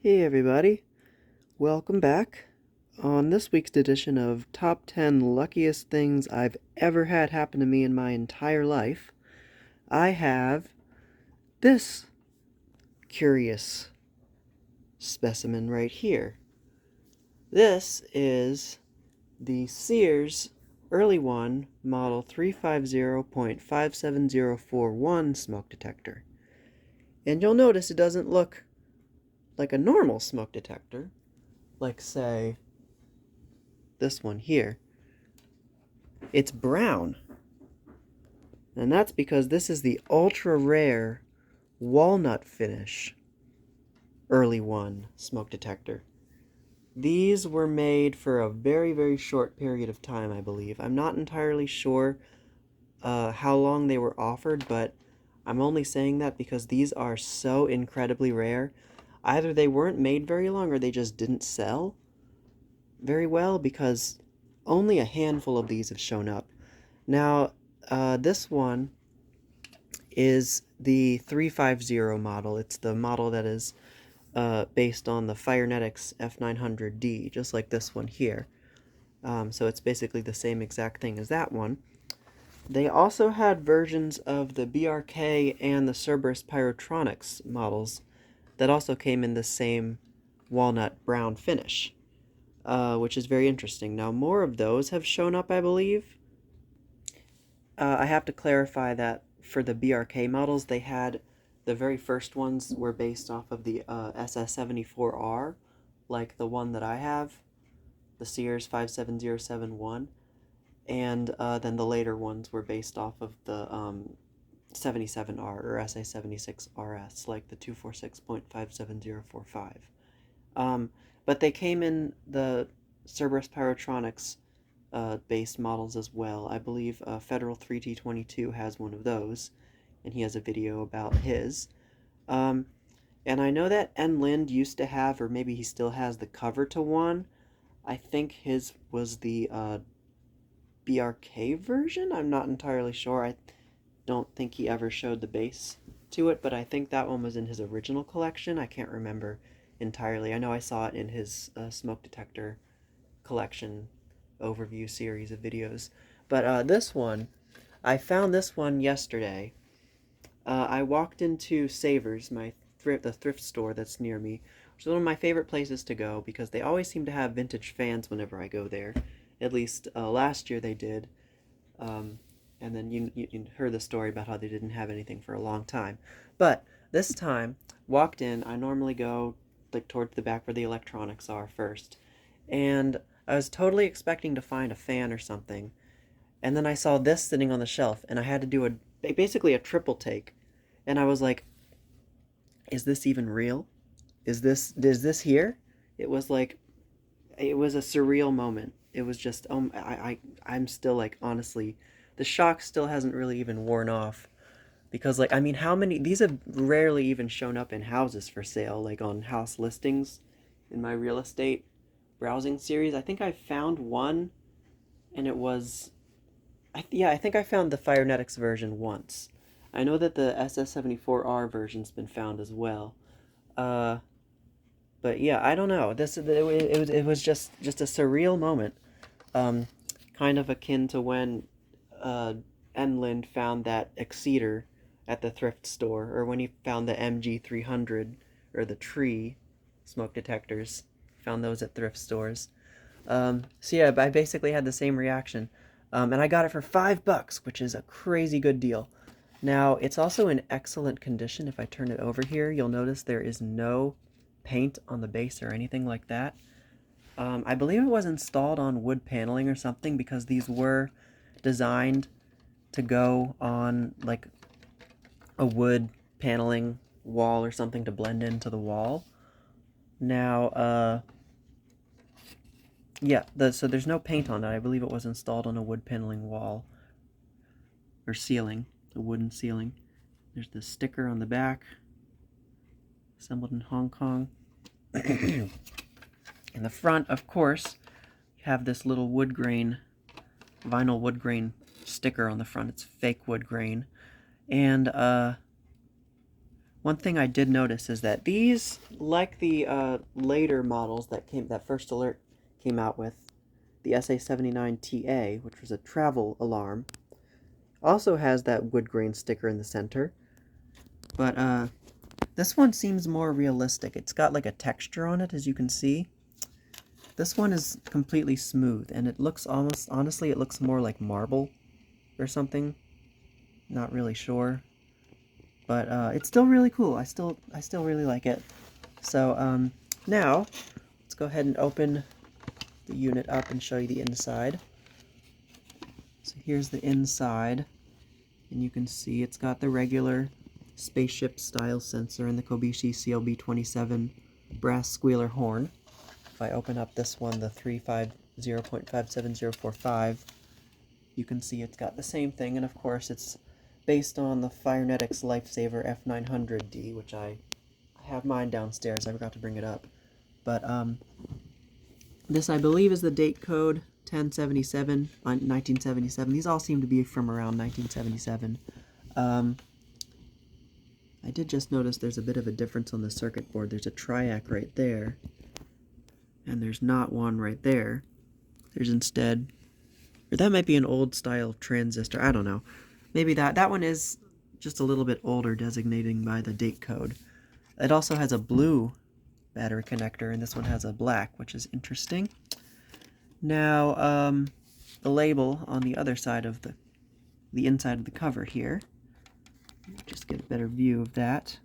Hey everybody, welcome back. On this week's edition of Top 10 Luckiest Things I've Ever Had Happen to Me in My Entire Life, I have this curious specimen right here. This is the Sears Early One Model 350.57041 smoke detector. And you'll notice it doesn't look like a normal smoke detector, like say this one here. It's brown. And that's because this is the ultra rare walnut finish Early One smoke detector. These were made for a very, very short period of time, I believe. I'm not entirely sure how long they were offered, but I'm only saying that because these are so incredibly rare. Either they weren't made very long or they just didn't sell very well, because only a handful of these have shown up. Now, this one is the 350 model. It's the model that is based on the Fyrnetics F900D, just like this one here. So it's basically the same exact thing as that one. They also had versions of the BRK and the Cerberus Pyrotronics models that also came in the same walnut brown finish, which is very interesting. Now, more of those have shown up, I believe. I have to clarify that for the BRK models, they had the very first ones were based off of the SS74R, like the one that I have, the Sears 57071, and then the later ones were based off of the 77R or SA76RS, like the 246.57045. But they came in the Cerberus Pyrotronics based models as well. I believe Federal 3T22 has one of those, and he has a video about his. And I know that Enlind used to have, or maybe he still has, the cover to one. I think his was the BRK version. I'm not entirely sure. I don't think he ever showed the base to it, but I think that one was in his original collection. I can't remember entirely. I know I saw it in his smoke detector collection overview series of videos. But this one, I found this one yesterday. I walked into Savers, the thrift store that's near me, which is one of my favorite places to go because they always seem to have vintage fans whenever I go there. At least last year they did. And then you heard the story about how they didn't have anything for a long time. But this time, walked in, I normally go like towards the back where the electronics are first. And I was totally expecting to find a fan or something. And then I saw this sitting on the shelf, and I had to do basically a triple take. And I was like, is this even real? Is this here? It was like, it was a surreal moment. It was just, I'm still like, honestly, the shock still hasn't really even worn off. Because, like, I mean, how many, these have rarely even shown up in houses for sale, like on house listings in my real estate browsing series. I think I found one, and it was, I think I found the Fyrnetics version once. I know that the SS74R version's been found as well. Uh, but yeah, I don't know. It was just a surreal moment. Um, Kind of akin to when Enlind found that Exceeder at the thrift store, or when he found the MG300 or the Tree smoke detectors. Found those at thrift stores. So yeah, I basically had the same reaction. And I got it for $5, which is a crazy good deal. Now, it's also in excellent condition. If I turn it over here, you'll notice there is no paint on the base or anything like that. I believe it was installed on wood paneling or something, because these were designed to go on like a wood paneling wall or something to blend into the wall. Now, yeah, so there's no paint on it. I believe it was installed on a wood paneling wall or ceiling, a wooden ceiling. There's the sticker on the back, assembled in Hong Kong. In the front, of course, you have this little wood grain, vinyl wood grain sticker on the front. It's fake wood grain. And One thing I did notice is that these, like the later models that First Alert came out with, the SA79TA, which was a travel alarm, also has that wood grain sticker in the center. But this one seems more realistic. It's got like a texture on it, as you can see. This one is completely smooth, and it looks honestly, it looks more like marble or something. Not really sure. But it's still really cool. I still really like it. So now, let's go ahead and open the unit up and show you the inside. So here's the inside, and you can see it's got the regular spaceship style sensor and the Kobishi CLB-27 brass squealer horn. If I open up this one, the 350.57045, you can see it's got the same thing, and of course it's based on the Fyrnetics Lifesaver F900D, which I have mine downstairs. I forgot to bring it up. But this, I believe, is the date code 1077, 1977. These all seem to be from around 1977. I did just notice there's a bit of a difference on the circuit board. There's a triac right there, and there's not one right there. There's instead, or that might be an old style transistor. I don't know. Maybe that one is just a little bit older, designating by the date code. It also has a blue battery connector, and this one has a black, which is interesting. Now, the label on the other side of the inside of the cover here. Just get a better view of that.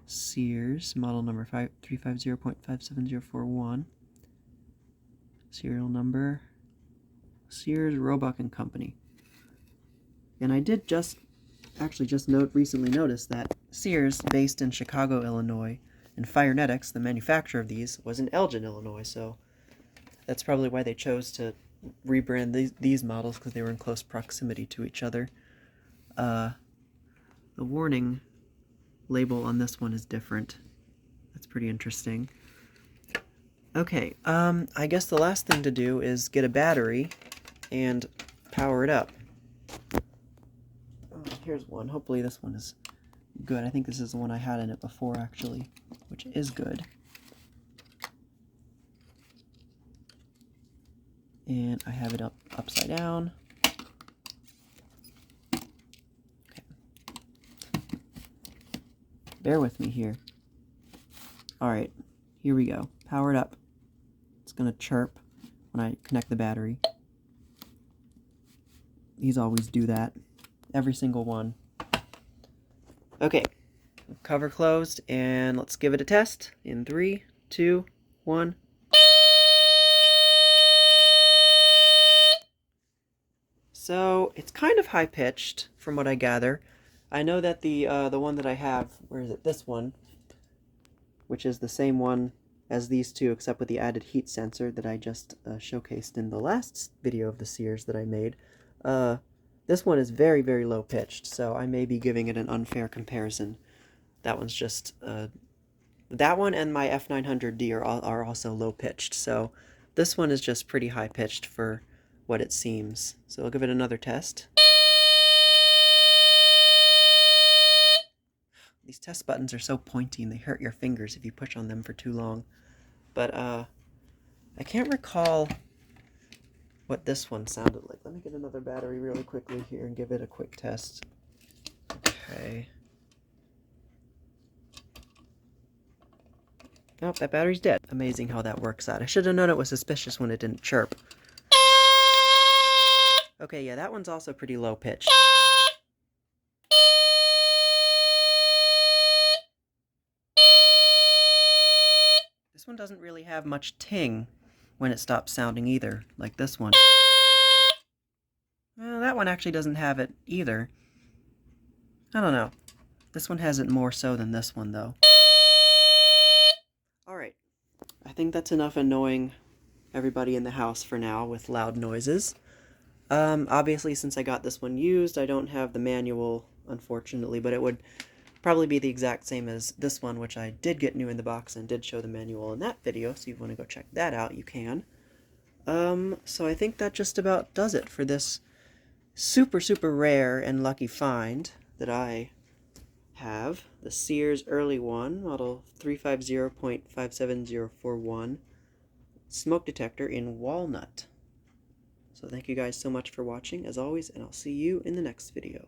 Sears, model number 350.57041. Serial number, Sears Roebuck and Company. And I did recently notice that Sears, based in Chicago, Illinois, and Fyrnetics, the manufacturer of these, was in Elgin, Illinois, so that's probably why they chose to rebrand these models, because they were in close proximity to each other. The warning label on this one is different. That's pretty interesting. Okay, I guess the last thing to do is get a battery and power it up. Here's one. Hopefully this one is good. I think this is the one I had in it before, actually, which is good. And I have it upside down. Okay. Bear with me here. Alright, here we go. Power it up. It's going to chirp when I connect the battery. These always do that. Every single one. Okay, cover closed, and let's give it a test in 3, 2, 1. So it's kind of high pitched from what I gather. I know that the one that I have, where is it? This one, which is the same one as these two, except with the added heat sensor that I just showcased in the last video of the Sears that I made. This one is very, very low pitched, so I may be giving it an unfair comparison. That one's just, that one and my F900D are also low pitched, so this one is just pretty high pitched for what it seems. So I'll give it another test. These test buttons are so pointy and they hurt your fingers if you push on them for too long. But I can't recall what this one sounded like. Let me get another battery really quickly here and give it a quick test. Okay. Nope, that battery's dead. Amazing how that works out. I should have known it was suspicious when it didn't chirp. Okay, yeah, that one's also pretty low pitched. This one doesn't really have much ting when it stops sounding either, like this one. Well, that one actually doesn't have it either. I don't know. This one has it more so than this one, though. Alright, I think that's enough annoying everybody in the house for now with loud noises. Obviously, since I got this one used, I don't have the manual, unfortunately, but it would probably be the exact same as this one, which I did get new in the box and did show the manual in that video, so if you want to go check that out, you can. So I think that just about does it for this super, super rare and lucky find that I have the Sears Early One, model 350.57041, smoke detector in walnut. So thank you guys so much for watching, as always, and I'll see you in the next video.